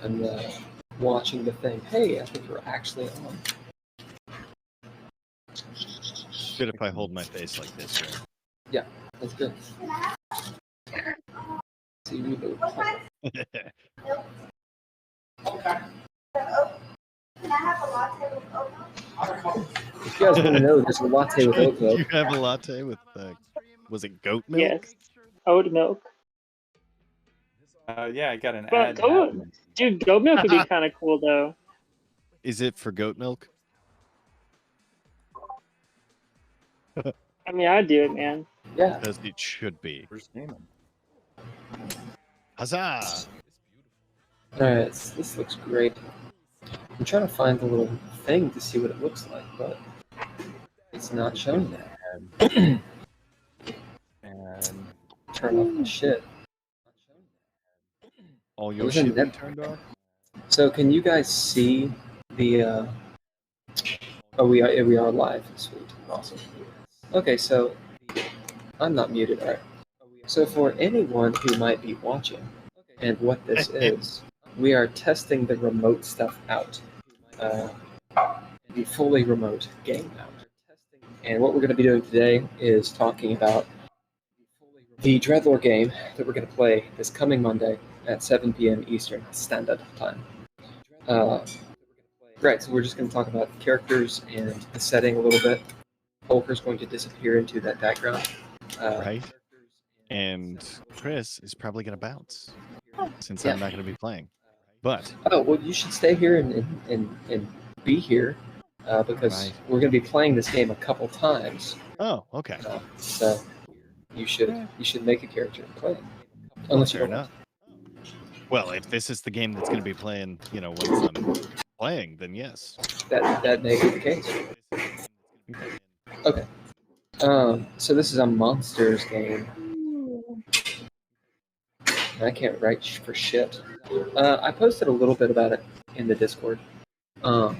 I'm watching the thing. Hey, I think we're actually on. Good if I hold my face like this, right? Yeah, that's good. See, reboot. Okay. Can I have a latte with oat milk? If you guys want to know, there's a latte with oat milk. You have a latte with, was it goat milk? Yes. Oat milk. Yeah, I got an But ad. dude, goat milk would be kind of cool though. Is it for goat milk? I mean, I'd do it, man. Yeah. Because it should be. First name. Huzzah! Alright, this looks great. I'm trying to find the little thing to see what it looks like, but it's not showing that. And Turn off my shit. All your Isn't shit that- be turned off? So can you guys see the oh, we are live. Sweet. Awesome. Okay, so I'm not muted. All right. So for anyone who might be watching and what this is, we are testing the remote stuff out. The fully remote game out. And what we're going to be doing today is talking about the DreadLore game that we're going to play this coming Monday at 7 p.m. Eastern Standard Time. Right, so we're just going to talk about the characters and the setting a little bit. Polkar's going to disappear into that background. Right. And Chris is probably going to bounce since Yeah. I'm not going to be playing. But Oh, well, you should stay here and be here because Right. we're going to be playing this game a couple times. oh, okay. So you should make a character and play it. Unless you Fair don't. enough. Well, if this is the game that's going to be playing, once I'm playing, then yes. That may be the case. Okay. So this is a monsters game. I can't write for shit. I posted a little bit about it in the Discord. Yeah.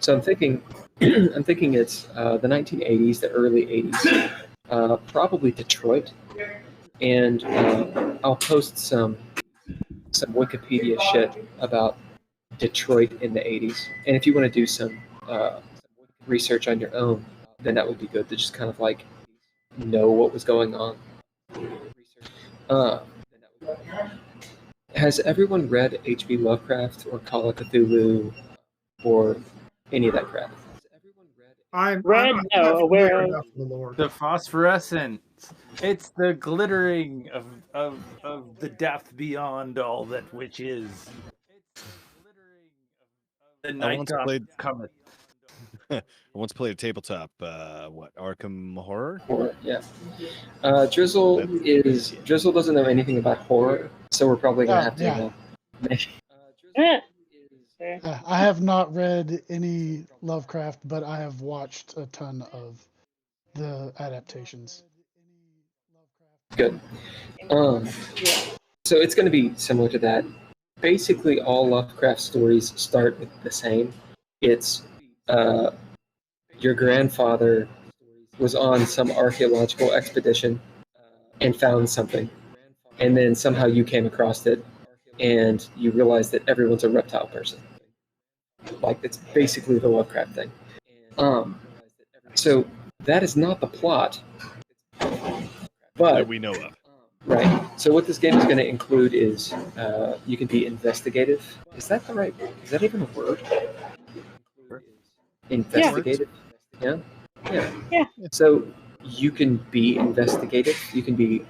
So I'm thinking it's the 1980s, the early 80s, probably Detroit, and I'll post some Wikipedia shit about Detroit in the 80s. And if you want to do some research on your own, then that would be good to just kind of like know what was going on. Has everyone read H.P. Lovecraft or Call of Cthulhu or any of that crap? I'm Red, not no, aware familiar of. enough with the lore. the phosphorescent. It's the glittering of the depth beyond all that which is. The I night once god played- cometh. I once played a tabletop, Arkham Horror? Horror, yeah. Drizzle doesn't know anything about horror, so we're probably gonna have to. Yeah. Make, Eh. I have not read any Lovecraft, but I have watched a ton of the adaptations. Good. So it's going to be similar to that. Basically, all Lovecraft stories start with the same. It's your grandfather was on some archaeological expedition and found something, and then somehow you came across it, and you realized that everyone's a reptile person. Like, that's basically the Lovecraft thing. So that is not the plot, but That we know of. right. So what this game is going to include is you can be investigative. Is that the right? Is that even a word? Investigative. Yeah. Yeah. Yeah. So you can be investigative. You can be.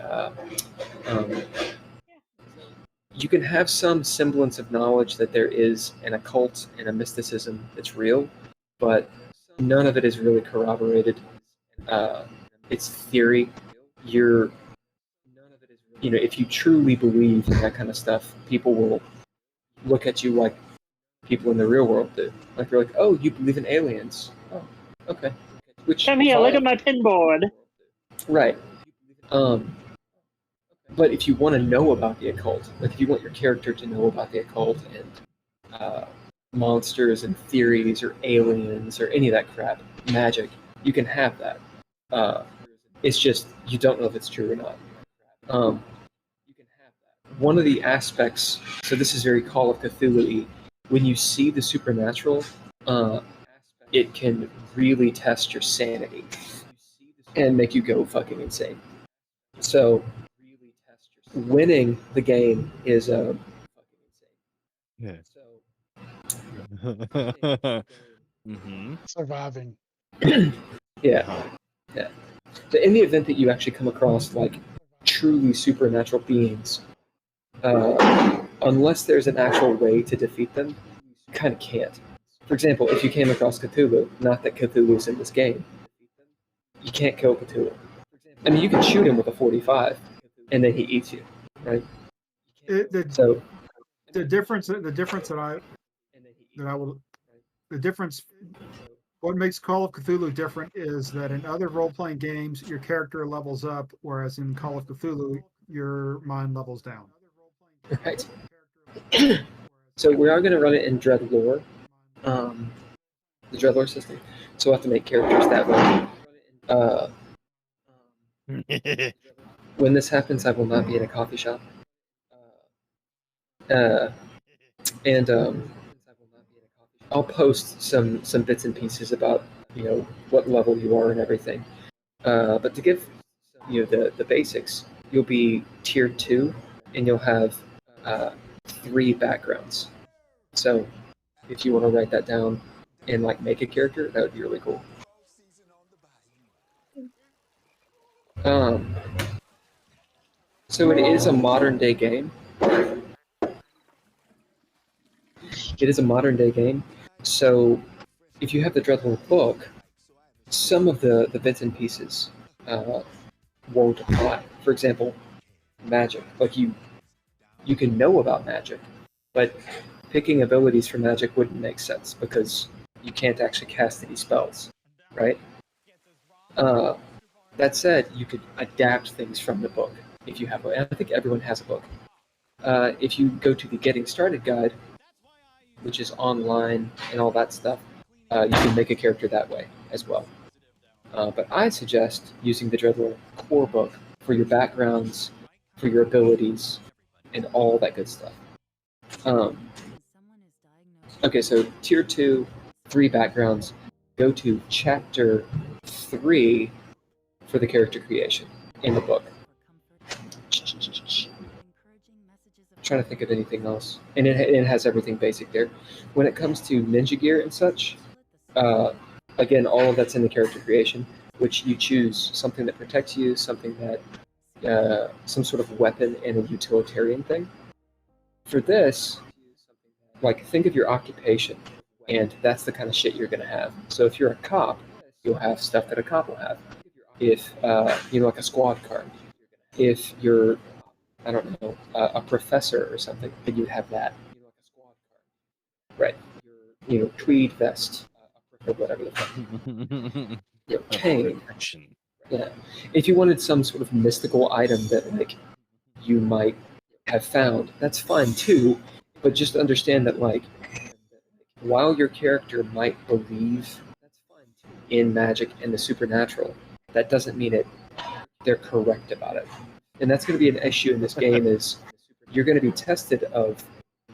You can have some semblance of knowledge that there is an occult and a mysticism that's real, but none of it is really corroborated. It's theory. If you truly believe in that kind of stuff, people will look at you like people in the real world do. Like they're like, "Oh, you believe in aliens? Oh, okay." Come here, look at my pinboard. Right. But if you want to know about the occult, like if you want your character to know about the occult and monsters and theories or aliens or any of that crap, magic, you can have that. It's just you don't know if it's true or not. one of the aspects, so this is very Call of Cthulhu-y, when you see the supernatural, it can really test your sanity and make you go fucking insane. So winning the game is Yeah. Mm-hmm. Surviving. yeah. So in the event that you actually come across like truly supernatural beings, unless there's an actual way to defeat them, you kind of can't. For example, if you came across Cthulhu, not that Cthulhu's in this game, you can't kill Cthulhu. I mean, you can shoot him with a 45, and then he eats you, right? So The difference that I will the difference what makes Call of Cthulhu different is that in other role-playing games your character levels up, whereas in Call of Cthulhu your mind levels down. right. So we are going to run it in DreadLore, the DreadLore system. So we'll have to make characters that way. When this happens, I will not be in a coffee shop. And I'll post some bits and pieces about what level you are and everything. But to give the basics, you'll be tier 2, and you'll have 3 backgrounds. So if you want to write that down and like make a character, that would be really cool. So it is a modern day game. It is a modern day game. So if you have the DreadLore book, some of the bits and pieces won't apply. For example, magic. Like you can know about magic, but picking abilities for magic wouldn't make sense because you can't actually cast any spells, right? That said, you could adapt things from the book if you have one. And I think everyone has a book. If you go to the Getting Started guide, which is online and all that stuff, you can make a character that way as well. But I suggest using the DreadLore core book for your backgrounds, for your abilities, and all that good stuff. Okay, so tier 2, 3 backgrounds. Go to chapter 3 for the character creation in the book. I'm trying to think of anything else. And it has everything basic there. When it comes to ninja gear and such, again, all of that's in the character creation, which you choose something that protects you, something that, some sort of weapon and a utilitarian thing. For this, like, think of your occupation, and that's the kind of shit you're going to have. So if you're a cop, you'll have stuff that a cop will have. If, like a squad card. If you're, I don't know, a professor or something, then you have that. Right. Tweed vest, or whatever the fuck. Cane. Yeah. If you wanted some sort of mystical item that, like, you might have found, that's fine too, but just understand that, like, while your character might believe in magic and the supernatural, that doesn't mean they're correct about it. And that's going to be an issue in this game is you're going to be tested of,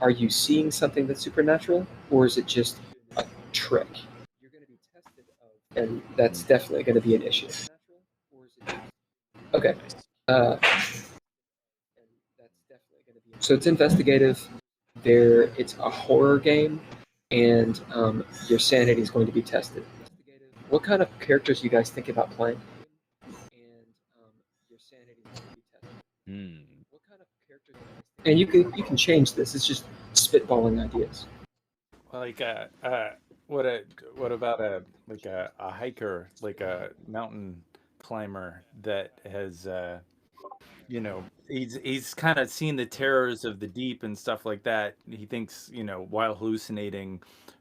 are you seeing something that's supernatural, or is it just a trick? And that's definitely going to be an issue. Okay. So it's investigative. It's a horror game, and your sanity is going to be tested. What kind of characters do you guys think about playing? And you can change this. It's just spitballing ideas. Like what about a hiker, like a mountain climber that has he's kind of seen the terrors of the deep and stuff like that. He thinks, while hallucinating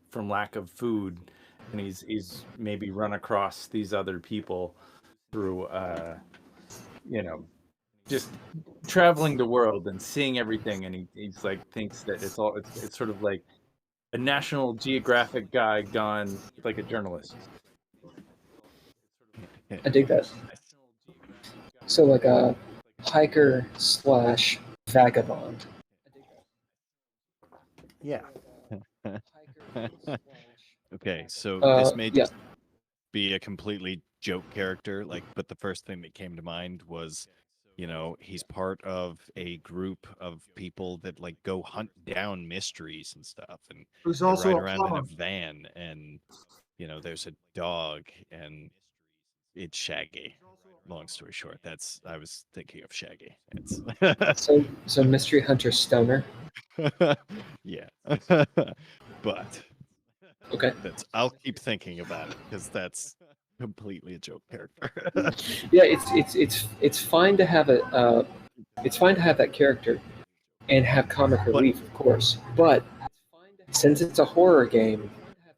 from lack of food, and he's maybe run across these other people through just traveling the world and seeing everything, and he's like thinks that it's sort of like a National Geographic guy gone like a journalist. I dig that. So like a hiker / vagabond. Yeah. Okay, so Uh, this may yeah. just be a completely joke character, like, but the first thing that came to mind was, he's part of a group of people that like go hunt down mysteries and stuff, and Who's they also ride a around in a plumber. van, and there's a dog, and it's Shaggy. Long story short, I was thinking of Shaggy. It's So Mystery Hunter Stoner. yeah, but Okay. I'll keep thinking about it because that's completely a joke character. Yeah, it's fine to have it's fine to have that character and have comic relief, of course. But since it's a horror game,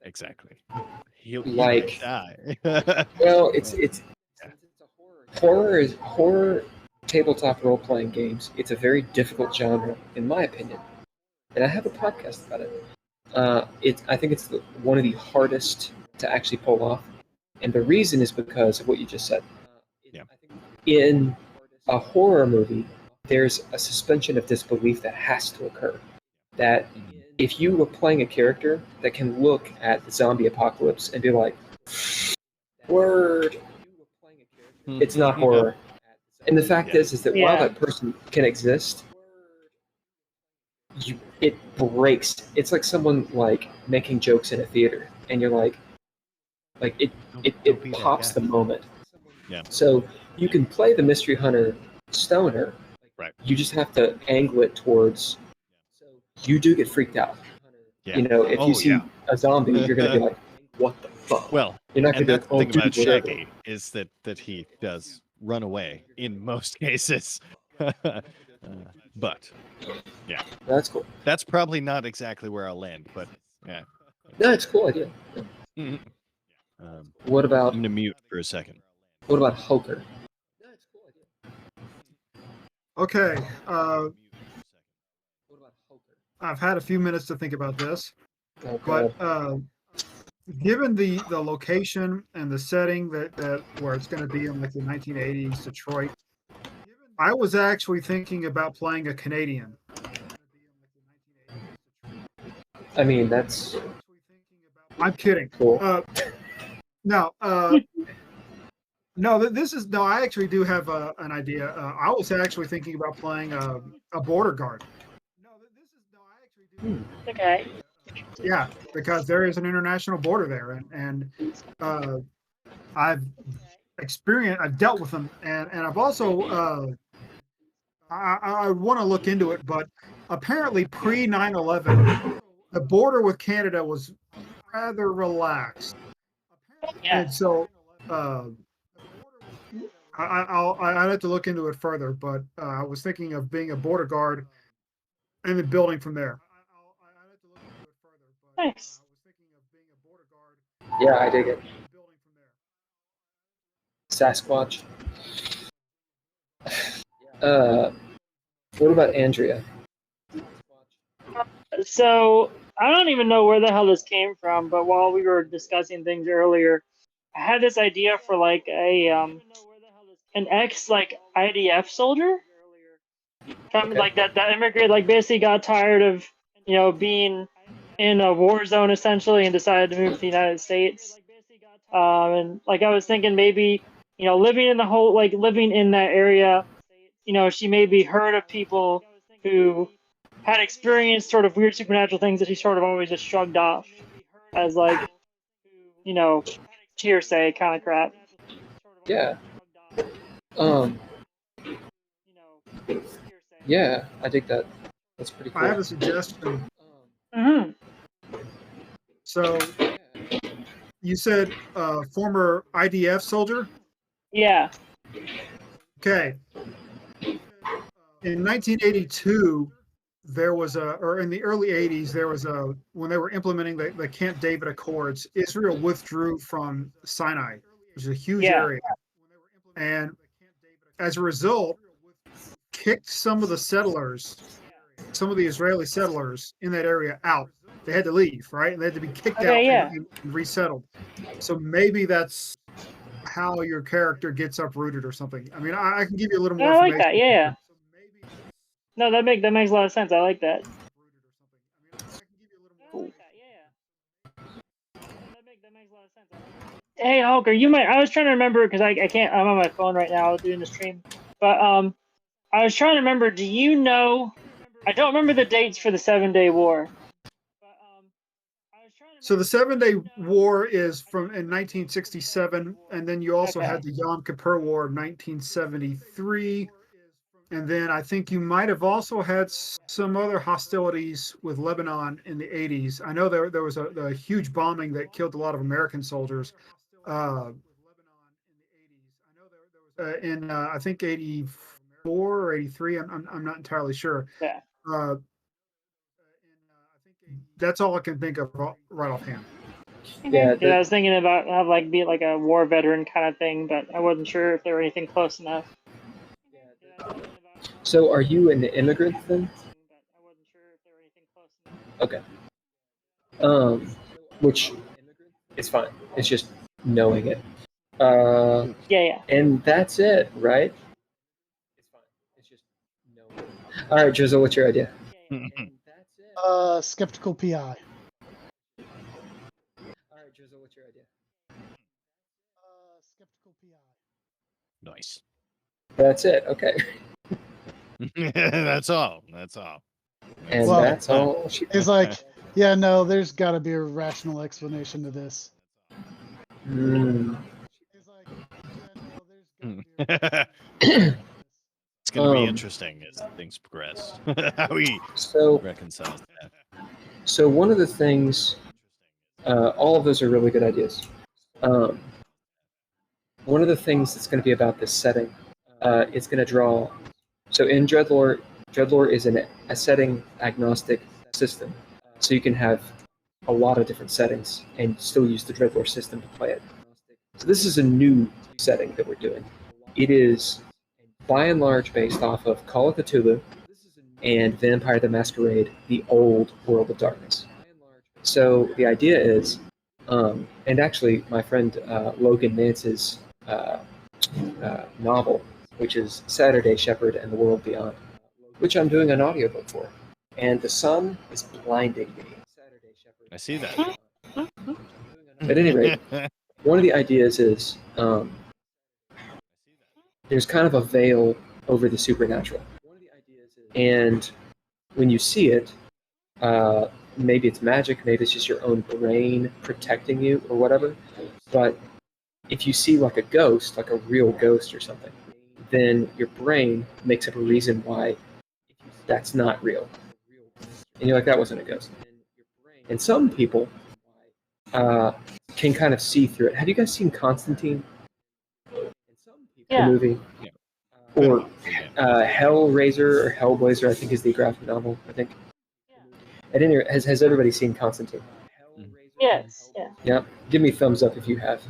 Exactly. He Like- might die. well, it's horror tabletop role playing games. It's a very difficult genre, in my opinion, and I have a podcast about it. I think it's one of the hardest to actually pull off, and the reason is because of what you just said. Yeah. In a horror movie, there's a suspension of disbelief that has to occur. That if you were playing a character that can look at the zombie apocalypse and be like, "Word," it's not horror. And the fact Yeah. is that while Yeah. that person can exist, it breaks. It's like someone like making jokes in a theater, and you're like it Don't be that pops guy. the moment. Yeah. So you can play the Mystery Hunter Stoner. Right. You just have to angle it towards. You do get freaked out. Yeah. If Oh, you see yeah. a zombie, you're gonna be like, "What the fuck?" Well, You're not and gonna that's be the like, thing "Oh, about dude, whatever." Shaggy is that he does run away in most cases. But That's cool. that's probably not exactly where I'll land. But yeah. No, it's a cool idea. What about I'm gonna mute for a second. Hoker? Okay. What about Hoker? I've had a few minutes to think about this, Oh, but God. given the location and the setting that where it's going to be in like the 1980s Detroit, I was actually thinking about playing a Canadian. I mean, that's I'm kidding. cool. No, no. This is no. I actually do have an idea. I was actually thinking about playing a border guard. Okay. Yeah, because there is an international border there, and I've dealt with them, and I've also I want to look into it, but apparently pre 9/11, the border with Canada was rather relaxed, Yeah. and so I'd have to look into it further. But I was thinking of being a border guard and then building from there. Nice. Yeah, I dig it. Sasquatch. What about Andrea? So I don't even know where the hell this came from, but while we were discussing things earlier, I had this idea for like an ex like IDF soldier, from Okay. like that immigrated, like basically got tired of being in a war zone essentially and decided to move to the United States. And like I was thinking maybe living in that area, she maybe heard of people who had experienced sort of weird supernatural things that she sort of always just shrugged off as like hearsay kind of crap. Yeah. Yeah, I dig that. That's pretty cool. I have a suggestion. Mm-hmm. So you said former IDF soldier? Yeah. Okay. In 1982, there was or in the early 80s, there was when they were implementing the Camp David Accords, Israel withdrew from Sinai, which is a huge area. And as a result, kicked some of the settlers, some of the Israeli settlers in that area out. They had to leave, right? And they had to be kicked out and resettled. So maybe that's how your character gets uprooted or something. I mean, I can give you a little more I like information. that. Yeah. No, that makes a lot of sense. I like that. Cool. Hey, Hulk, I was trying to remember because I can't. I'm on my phone right now doing the stream, but I was trying to remember. Do you know? I don't remember the dates for the 7-Day War. So the 7-Day War is from in 1967, and then you also Okay. had the Yom Kippur War of 1973, and then I think you might have also had some other hostilities with Lebanon in the 80s. I know there was a huge bombing that killed a lot of American soldiers in I think 84 or 83. I'm not entirely sure. Yeah. That's all I can think of right offhand. Yeah, I was thinking about have like be like a war veteran kind of thing, but I wasn't sure if there were anything close enough. So are you an immigrant then? Okay. Which is fine. It's just knowing it. Yeah. And that's it, right? It's fine. It's just knowing it. All right, Drizzle, what's your idea? Skeptical PI. All right, Drizzle, what's your idea? Skeptical PI. Nice. That's it. Okay. That's all. That's all. And Well, that's all. It's like, yeah, no, there's got to be a rational explanation to this. Mm. It's like, yeah, no, there's got to be a It's going to be interesting as things progress. How he reconciles that. So one of the things, all of those are really good ideas. One of the things that's going to be about this setting, it's going to draw. So in DreadLore is a setting agnostic system, so you can have a lot of different settings and still use the DreadLore system to play it. So this is a new setting that we're doing. It is by and large based off of Call of Cthulhu and Vampire the Masquerade, the old World of Darkness. So the idea is, and actually my friend Logan Nance's novel, which is Saturday Shepherd and the World Beyond, which I'm doing an audiobook for. And the sun is blinding me. I see that. At any rate, one of the ideas is there's kind of a veil over the supernatural. And when you see it, maybe it's magic, maybe it's just your own brain protecting you or whatever. But if you see like a ghost, like a real ghost or something, then your brain makes up a reason why that's not real. And you're like, that wasn't a ghost. And some people can kind of see through it. Have you guys seen Constantine? Yeah. The movie? Yeah. Or Hellraiser or Hellblazer, I think is the graphic novel, I think. At any rate, has everybody seen Constantine? Yes. Yeah. Yeah. Give me a thumbs up if you have.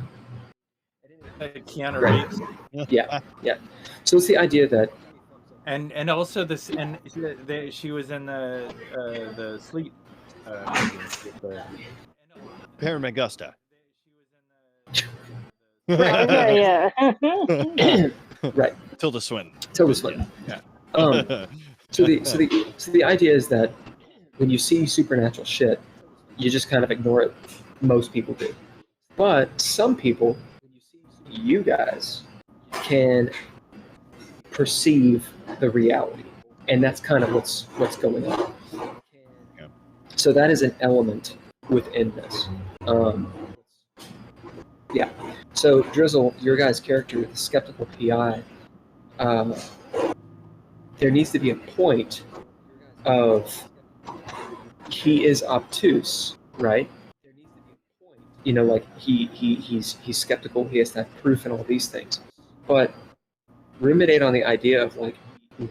Keanu Right. Reeves. Yeah. So it's the idea that And also this, and she was in the Sleep movie. Paramagusta. Yeah. right. Tilda Swinton. Tilda Swinton. Yeah. So the idea is that when you see supernatural shit, you just kind of ignore it. Most people do. But some people, you guys, can perceive the reality. And that's kind of what's going on. Yeah. So that is an element within this. Yeah. So Drizzle, your guy's character with the skeptical PI, there needs to be a point of he is obtuse, right? You know, like he's skeptical, he has to have proof and all these things. But ruminate on the idea of like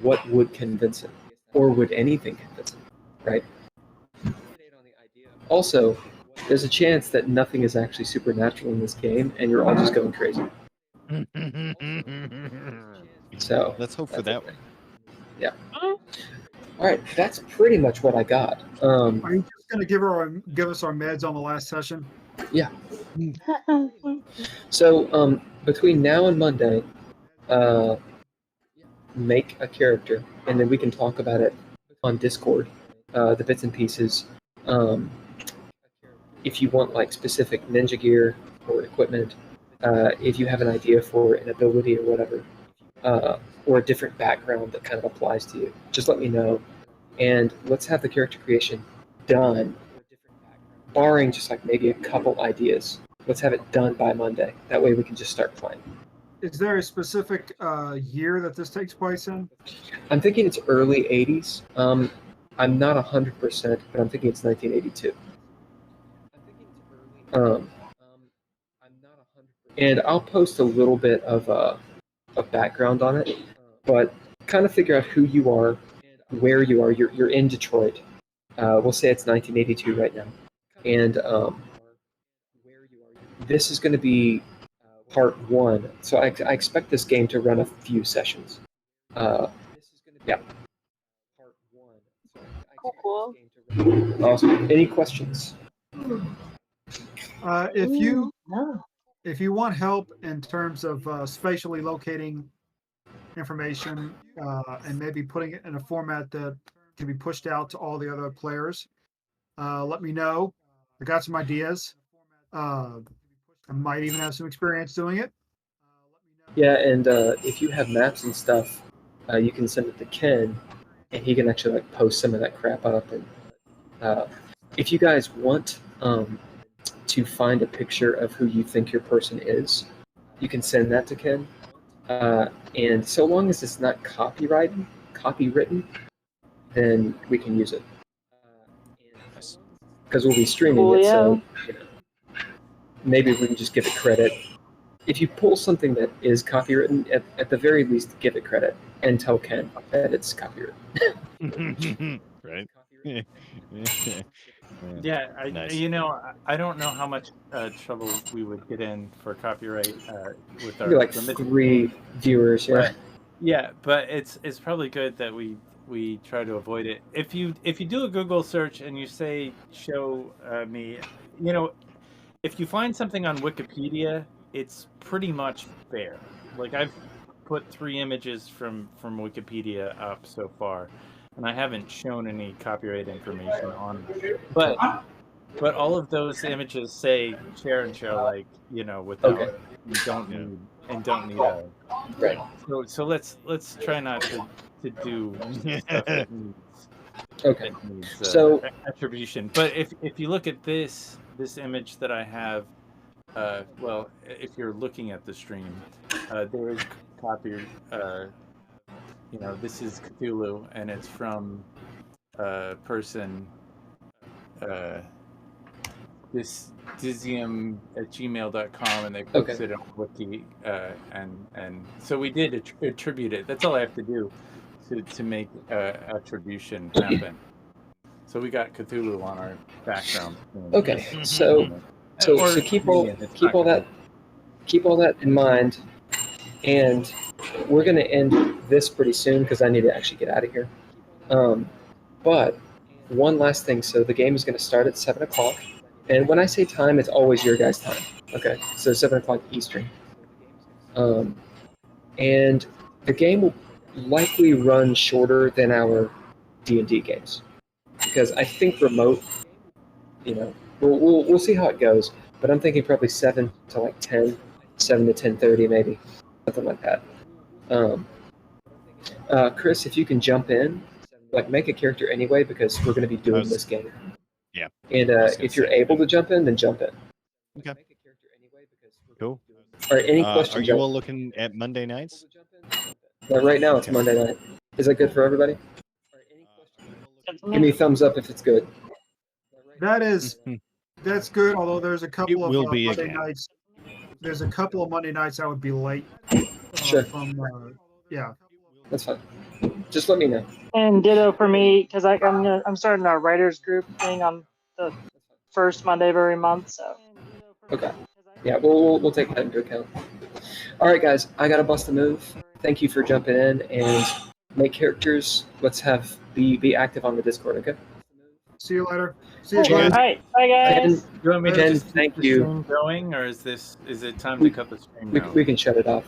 what would convince him, or would anything convince him, right? Also, there's a chance that nothing is actually supernatural in this game, and you're all just going crazy. So let's hope for that one. Yeah. All right, that's pretty much what I got. Are you just going to give us our meds on the last session? Yeah. So between now and Monday, make a character, and then we can talk about it on Discord, the bits and pieces. If you want like specific ninja gear or equipment, if you have an idea for an ability or whatever, or a different background that kind of applies to you, just let me know, and let's have the character creation done, barring just like maybe a couple ideas. Let's have it done by Monday. That way we can just start playing. Is there a specific year that this takes place in? I'm thinking it's early 80s. I'm not 100%, but I'm thinking it's 1982. And I'll post a little bit of background on it, but kind of figure out who you are, where you are. You're in Detroit. We'll say it's 1982 right now. And this is going to be part 1. So I expect this game to run a few sessions. Yeah. Cool. Awesome. Any questions? If you want help in terms of spatially locating information and maybe putting it in a format that can be pushed out to all the other players, let me know. I got some ideas. I might even have some experience doing it. Yeah, and if you have maps and stuff, you can send it to Ken, and he can actually like post some of that crap up. And if you guys want to find a picture of who you think your person is, you can send that to Ken. And so long as it's not copywritten, then we can use it. Because we'll be streaming it, so you know, maybe we can just give it credit. If you pull something that is copywritten, at the very least, give it credit and tell Ken that it's copywritten. Right. Yeah, Nice. I don't know how much trouble we would get in for copyright with our Maybe like limited 3 viewers, yeah. But, yeah, but it's probably good that we try to avoid it. If you do a Google search and you say show me, if you find something on Wikipedia, it's pretty much fair. Like I've put 3 images from Wikipedia up so far, and I haven't shown any copyright information on them. But all of those images say share and share alike, without Okay. don't need a Right. so let's try not to do stuff that needs, Okay. that needs So attribution. But if you look at this image that I have, well, if you're looking at the stream, there is copy. This is Cthulhu, and it's from person. This dizium@gmail.com, and they posted it on Wiki, and so we did attribute it. That's all I have to do to make attribution happen. So we got Cthulhu on our background. okay, so keep all that in mind, and we're going to end this pretty soon because I need to actually get out of here. But one last thing, so the game is going to start at 7 o'clock. And when I say time, it's always your guys' time. Okay, so 7 o'clock Eastern. And the game will likely run shorter than our D&D games, because I think remote, we'll see how it goes. But I'm thinking probably 7 to like 10, 7 to 10:30 maybe, something like that. Chris, if you can jump in, like make a character anyway, because we're going to be doing this game. Yeah. And if you're able to jump in, then jump in. Okay. Cool. All right, any questions? Are you all looking at Monday nights? Right now it's Monday night. Is that good for everybody? Give me a thumbs up if it's good. That's good. Although there's a couple of Monday nights. There's a couple of Monday nights I would be late. Sure. Yeah. That's fine. Just let me know. And ditto for me, because I'm starting a writers group thing on the first Monday of every month. So. Okay. Yeah, we'll take that into account. All right, guys, I gotta bust a move. Thank you for jumping in and make characters. Let's be active on the Discord. Okay. See you later. See you All guys. right, bye guys. Do you want me to just thank keep the you. stream going, or is it time to cut the stream now? We can shut it off.